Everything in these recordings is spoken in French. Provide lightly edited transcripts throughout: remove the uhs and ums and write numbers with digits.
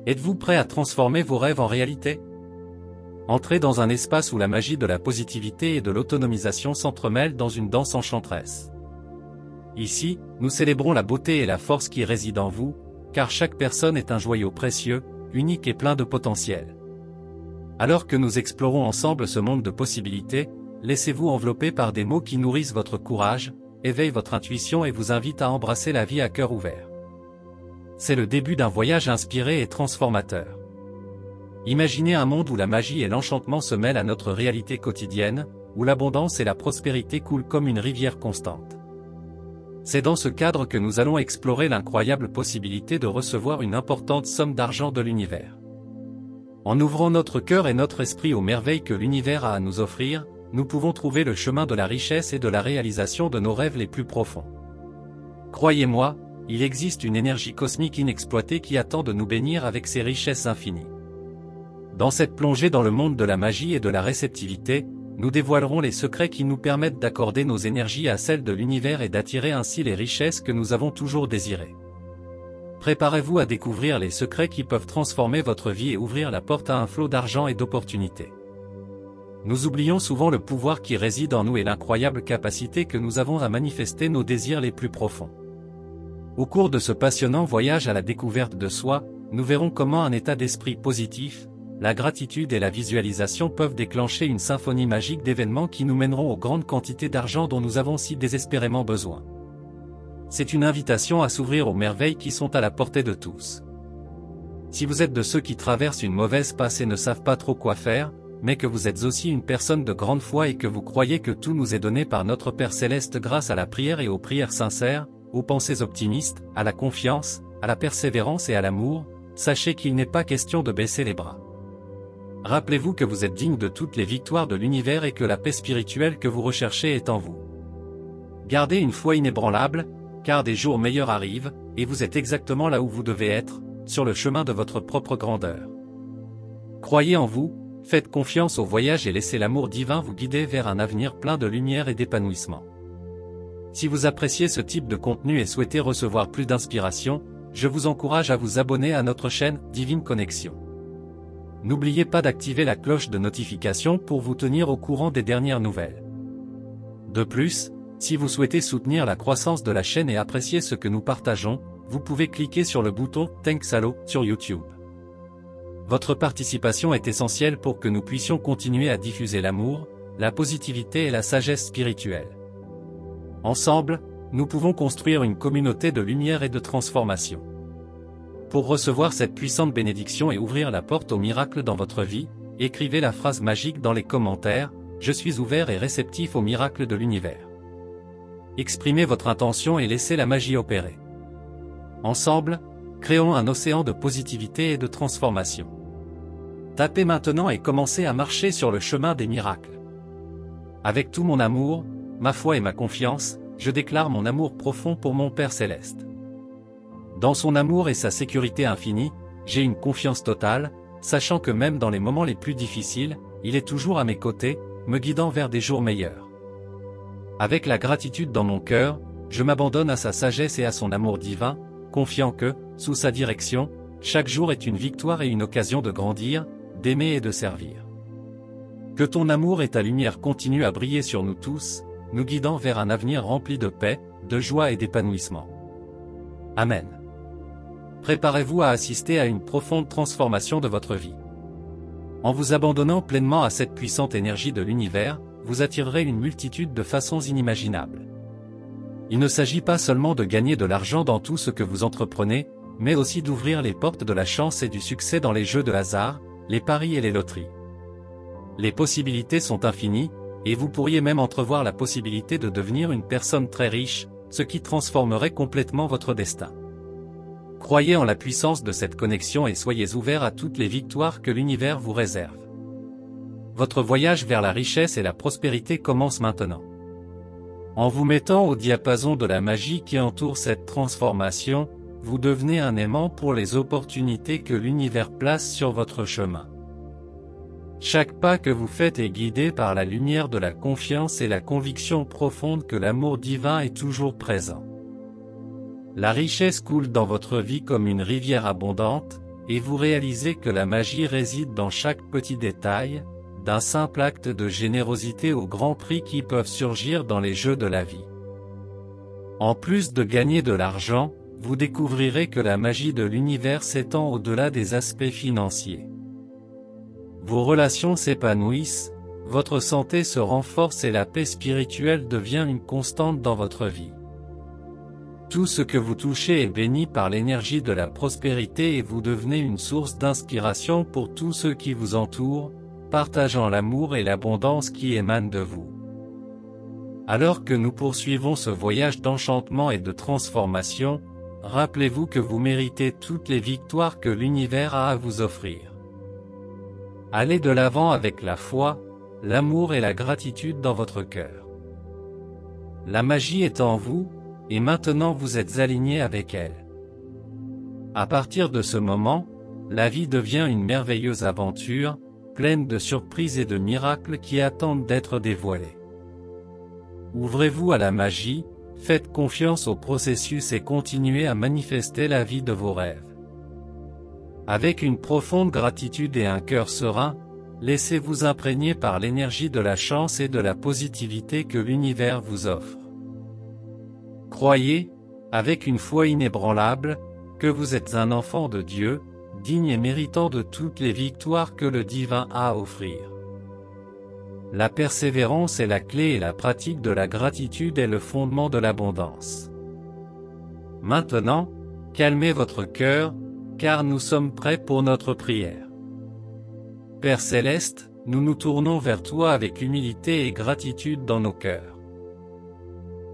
Êtes-vous prêt à transformer vos rêves en réalité? Entrez dans un espace où la magie de la positivité et de l'autonomisation s'entremêlent dans une danse enchanteresse. Ici, nous célébrons la beauté et la force qui résident en vous, car chaque personne est un joyau précieux, unique et plein de potentiel. Alors que nous explorons ensemble ce monde de possibilités, laissez-vous envelopper par des mots qui nourrissent votre courage, éveillent votre intuition et vous invitent à embrasser la vie à cœur ouvert. C'est le début d'un voyage inspiré et transformateur. Imaginez un monde où la magie et l'enchantement se mêlent à notre réalité quotidienne, où l'abondance et la prospérité coulent comme une rivière constante. C'est dans ce cadre que nous allons explorer l'incroyable possibilité de recevoir une importante somme d'argent de l'univers. En ouvrant notre cœur et notre esprit aux merveilles que l'univers a à nous offrir, nous pouvons trouver le chemin de la richesse et de la réalisation de nos rêves les plus profonds. Croyez-moi, il existe une énergie cosmique inexploitée qui attend de nous bénir avec ses richesses infinies. Dans cette plongée dans le monde de la magie et de la réceptivité, nous dévoilerons les secrets qui nous permettent d'accorder nos énergies à celles de l'univers et d'attirer ainsi les richesses que nous avons toujours désirées. Préparez-vous à découvrir les secrets qui peuvent transformer votre vie et ouvrir la porte à un flot d'argent et d'opportunités. Nous oublions souvent le pouvoir qui réside en nous et l'incroyable capacité que nous avons à manifester nos désirs les plus profonds. Au cours de ce passionnant voyage à la découverte de soi, nous verrons comment un état d'esprit positif, la gratitude et la visualisation peuvent déclencher une symphonie magique d'événements qui nous mèneront aux grandes quantités d'argent dont nous avons si désespérément besoin. C'est une invitation à s'ouvrir aux merveilles qui sont à la portée de tous. Si vous êtes de ceux qui traversent une mauvaise passe et ne savent pas trop quoi faire, mais que vous êtes aussi une personne de grande foi et que vous croyez que tout nous est donné par notre Père Céleste grâce à la prière et aux prières sincères, aux pensées optimistes, à la confiance, à la persévérance et à l'amour, sachez qu'il n'est pas question de baisser les bras. Rappelez-vous que vous êtes digne de toutes les victoires de l'univers et que la paix spirituelle que vous recherchez est en vous. Gardez une foi inébranlable, car des jours meilleurs arrivent, et vous êtes exactement là où vous devez être, sur le chemin de votre propre grandeur. Croyez en vous, faites confiance au voyage et laissez l'amour divin vous guider vers un avenir plein de lumière et d'épanouissement. Si vous appréciez ce type de contenu et souhaitez recevoir plus d'inspiration, je vous encourage à vous abonner à notre chaîne Divine Connexion. N'oubliez pas d'activer la cloche de notification pour vous tenir au courant des dernières nouvelles. De plus, si vous souhaitez soutenir la croissance de la chaîne et apprécier ce que nous partageons, vous pouvez cliquer sur le bouton « Thanks Allo » sur YouTube. Votre participation est essentielle pour que nous puissions continuer à diffuser l'amour, la positivité et la sagesse spirituelle. Ensemble, nous pouvons construire une communauté de lumière et de transformation. Pour recevoir cette puissante bénédiction et ouvrir la porte au miracle dans votre vie, écrivez la phrase magique dans les commentaires « Je suis ouvert et réceptif au miracle de l'univers ». Exprimez votre intention et laissez la magie opérer. Ensemble, créons un océan de positivité et de transformation. Tapez maintenant et commencez à marcher sur le chemin des miracles. Avec tout mon amour, ma foi et ma confiance, je déclare mon amour profond pour mon Père Céleste. Dans son amour et sa sécurité infinie, j'ai une confiance totale, sachant que même dans les moments les plus difficiles, il est toujours à mes côtés, me guidant vers des jours meilleurs. Avec la gratitude dans mon cœur, je m'abandonne à sa sagesse et à son amour divin, confiant que, sous sa direction, chaque jour est une victoire et une occasion de grandir, d'aimer et de servir. Que ton amour et ta lumière continuent à briller sur nous tous, nous guidant vers un avenir rempli de paix, de joie et d'épanouissement. Amen. Préparez-vous à assister à une profonde transformation de votre vie. En vous abandonnant pleinement à cette puissante énergie de l'univers, vous attirerez une multitude de façons inimaginables. Il ne s'agit pas seulement de gagner de l'argent dans tout ce que vous entreprenez, mais aussi d'ouvrir les portes de la chance et du succès dans les jeux de hasard, les paris et les loteries. Les possibilités sont infinies, et vous pourriez même entrevoir la possibilité de devenir une personne très riche, ce qui transformerait complètement votre destin. Croyez en la puissance de cette connexion et soyez ouverts à toutes les victoires que l'univers vous réserve. Votre voyage vers la richesse et la prospérité commence maintenant. En vous mettant au diapason de la magie qui entoure cette transformation, vous devenez un aimant pour les opportunités que l'univers place sur votre chemin. Chaque pas que vous faites est guidé par la lumière de la confiance et la conviction profonde que l'amour divin est toujours présent. La richesse coule dans votre vie comme une rivière abondante, et vous réalisez que la magie réside dans chaque petit détail, d'un simple acte de générosité aux grands prix qui peuvent surgir dans les jeux de la vie. En plus de gagner de l'argent, vous découvrirez que la magie de l'univers s'étend au-delà des aspects financiers. Vos relations s'épanouissent, votre santé se renforce et la paix spirituelle devient une constante dans votre vie. Tout ce que vous touchez est béni par l'énergie de la prospérité et vous devenez une source d'inspiration pour tous ceux qui vous entourent, partageant l'amour et l'abondance qui émanent de vous. Alors que nous poursuivons ce voyage d'enchantement et de transformation, rappelez-vous que vous méritez toutes les victoires que l'univers a à vous offrir. Allez de l'avant avec la foi, l'amour et la gratitude dans votre cœur. La magie est en vous, et maintenant vous êtes aligné avec elle. À partir de ce moment, la vie devient une merveilleuse aventure, pleine de surprises et de miracles qui attendent d'être dévoilés. Ouvrez-vous à la magie, faites confiance au processus et continuez à manifester la vie de vos rêves. Avec une profonde gratitude et un cœur serein, laissez-vous imprégner par l'énergie de la chance et de la positivité que l'univers vous offre. Croyez, avec une foi inébranlable, que vous êtes un enfant de Dieu, digne et méritant de toutes les victoires que le divin a à offrir. La persévérance est la clé et la pratique de la gratitude est le fondement de l'abondance. Maintenant, calmez votre cœur, car nous sommes prêts pour notre prière. Père Céleste, nous nous tournons vers toi avec humilité et gratitude dans nos cœurs.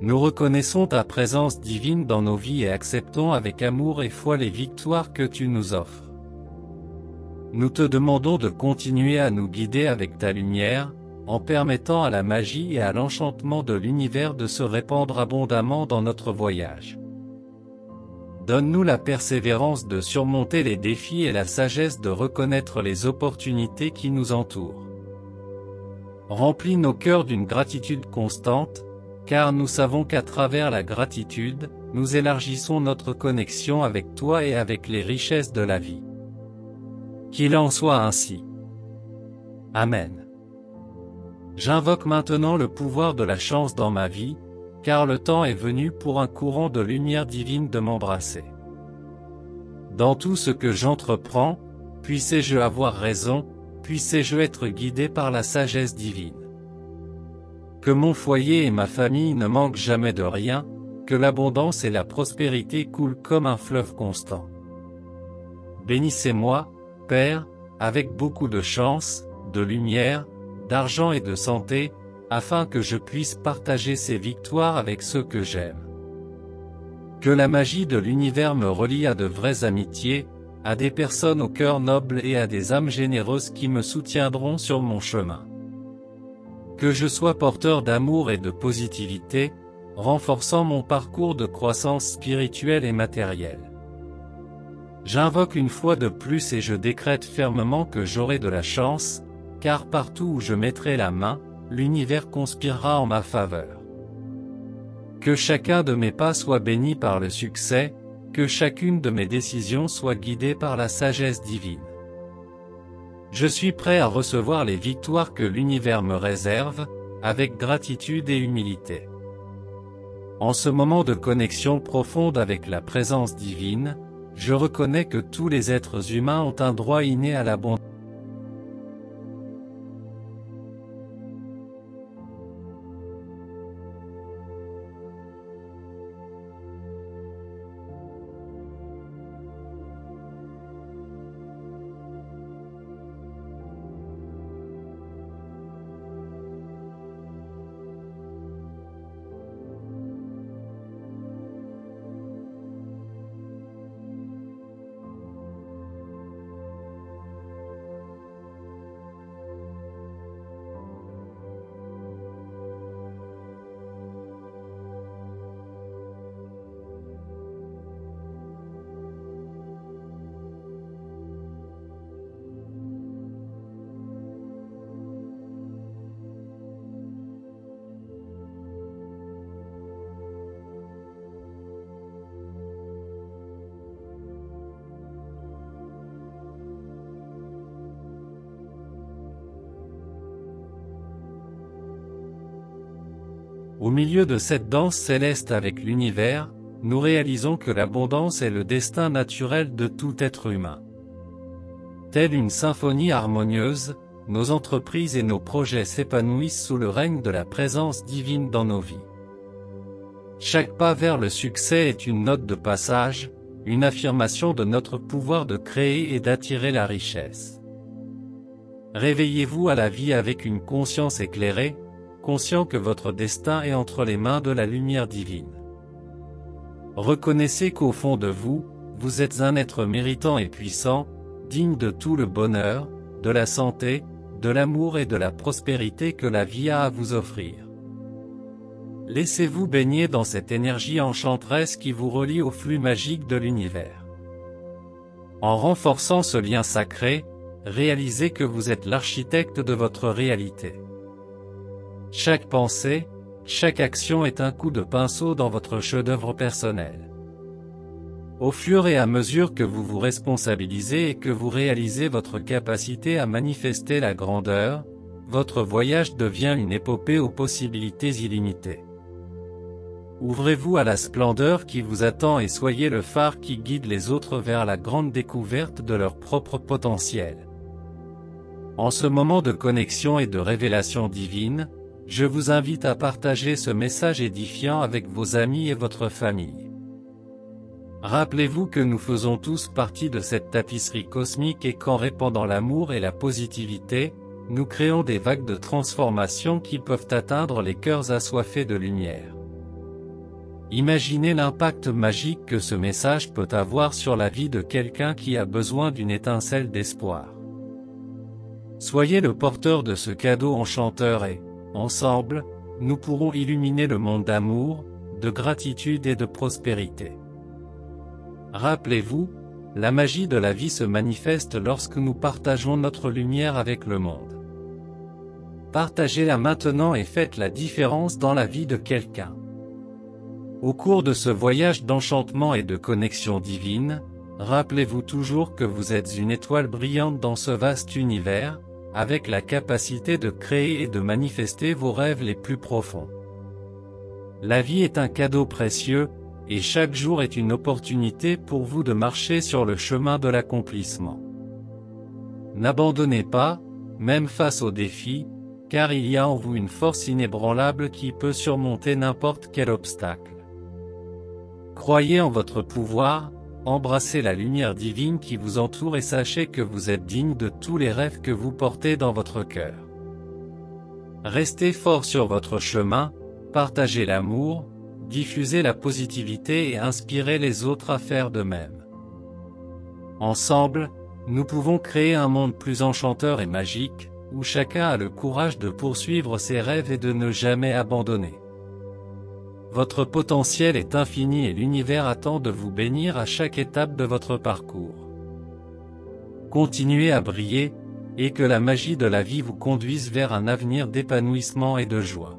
Nous reconnaissons ta présence divine dans nos vies et acceptons avec amour et foi les victoires que tu nous offres. Nous te demandons de continuer à nous guider avec ta lumière, en permettant à la magie et à l'enchantement de l'univers de se répandre abondamment dans notre voyage. Donne-nous la persévérance de surmonter les défis et la sagesse de reconnaître les opportunités qui nous entourent. Remplis nos cœurs d'une gratitude constante, car nous savons qu'à travers la gratitude, nous élargissons notre connexion avec toi et avec les richesses de la vie. Qu'il en soit ainsi. Amen. J'invoque maintenant le pouvoir de la chance dans ma vie, car le temps est venu pour un courant de lumière divine de m'embrasser. Dans tout ce que j'entreprends, puissé-je avoir raison, puissé-je être guidé par la sagesse divine. Que mon foyer et ma famille ne manquent jamais de rien, que l'abondance et la prospérité coulent comme un fleuve constant. Bénissez-moi, Père, avec beaucoup de chance, de lumière, d'argent et de santé, afin que je puisse partager ces victoires avec ceux que j'aime. Que la magie de l'univers me relie à de vraies amitiés, à des personnes au cœur noble et à des âmes généreuses qui me soutiendront sur mon chemin. Que je sois porteur d'amour et de positivité, renforçant mon parcours de croissance spirituelle et matérielle. J'invoque une fois de plus et je décrète fermement que j'aurai de la chance, car partout où je mettrai la main, l'univers conspirera en ma faveur. Que chacun de mes pas soit béni par le succès, que chacune de mes décisions soit guidée par la sagesse divine. Je suis prêt à recevoir les victoires que l'univers me réserve, avec gratitude et humilité. En ce moment de connexion profonde avec la présence divine, je reconnais que tous les êtres humains ont un droit inné à l'abondance. Au milieu de cette danse céleste avec l'univers, nous réalisons que l'abondance est le destin naturel de tout être humain. Telle une symphonie harmonieuse, nos entreprises et nos projets s'épanouissent sous le règne de la présence divine dans nos vies. Chaque pas vers le succès est une note de passage, une affirmation de notre pouvoir de créer et d'attirer la richesse. Réveillez-vous à la vie avec une conscience éclairée, conscient que votre destin est entre les mains de la lumière divine. Reconnaissez qu'au fond de vous, vous êtes un être méritant et puissant, digne de tout le bonheur, de la santé, de l'amour et de la prospérité que la vie a à vous offrir. Laissez-vous baigner dans cette énergie enchanteresse qui vous relie au flux magique de l'univers. En renforçant ce lien sacré, réalisez que vous êtes l'architecte de votre réalité. Chaque pensée, chaque action est un coup de pinceau dans votre chef-d'œuvre personnel. Au fur et à mesure que vous vous responsabilisez et que vous réalisez votre capacité à manifester la grandeur, votre voyage devient une épopée aux possibilités illimitées. Ouvrez-vous à la splendeur qui vous attend et soyez le phare qui guide les autres vers la grande découverte de leur propre potentiel. En ce moment de connexion et de révélation divine, je vous invite à partager ce message édifiant avec vos amis et votre famille. Rappelez-vous que nous faisons tous partie de cette tapisserie cosmique et qu'en répandant l'amour et la positivité, nous créons des vagues de transformation qui peuvent atteindre les cœurs assoiffés de lumière. Imaginez l'impact magique que ce message peut avoir sur la vie de quelqu'un qui a besoin d'une étincelle d'espoir. Soyez le porteur de ce cadeau enchanteur et, ensemble, nous pourrons illuminer le monde d'amour, de gratitude et de prospérité. Rappelez-vous, la magie de la vie se manifeste lorsque nous partageons notre lumière avec le monde. Partagez-la maintenant et faites la différence dans la vie de quelqu'un. Au cours de ce voyage d'enchantement et de connexion divine, rappelez-vous toujours que vous êtes une étoile brillante dans ce vaste univers, avec la capacité de créer et de manifester vos rêves les plus profonds. La vie est un cadeau précieux, et chaque jour est une opportunité pour vous de marcher sur le chemin de l'accomplissement. N'abandonnez pas, même face aux défis, car il y a en vous une force inébranlable qui peut surmonter n'importe quel obstacle. Croyez en votre pouvoir, embrassez la lumière divine qui vous entoure et sachez que vous êtes digne de tous les rêves que vous portez dans votre cœur. Restez fort sur votre chemin, partagez l'amour, diffusez la positivité et inspirez les autres à faire de même. Ensemble, nous pouvons créer un monde plus enchanteur et magique, où chacun a le courage de poursuivre ses rêves et de ne jamais abandonner. Votre potentiel est infini et l'univers attend de vous bénir à chaque étape de votre parcours. Continuez à briller, et que la magie de la vie vous conduise vers un avenir d'épanouissement et de joie.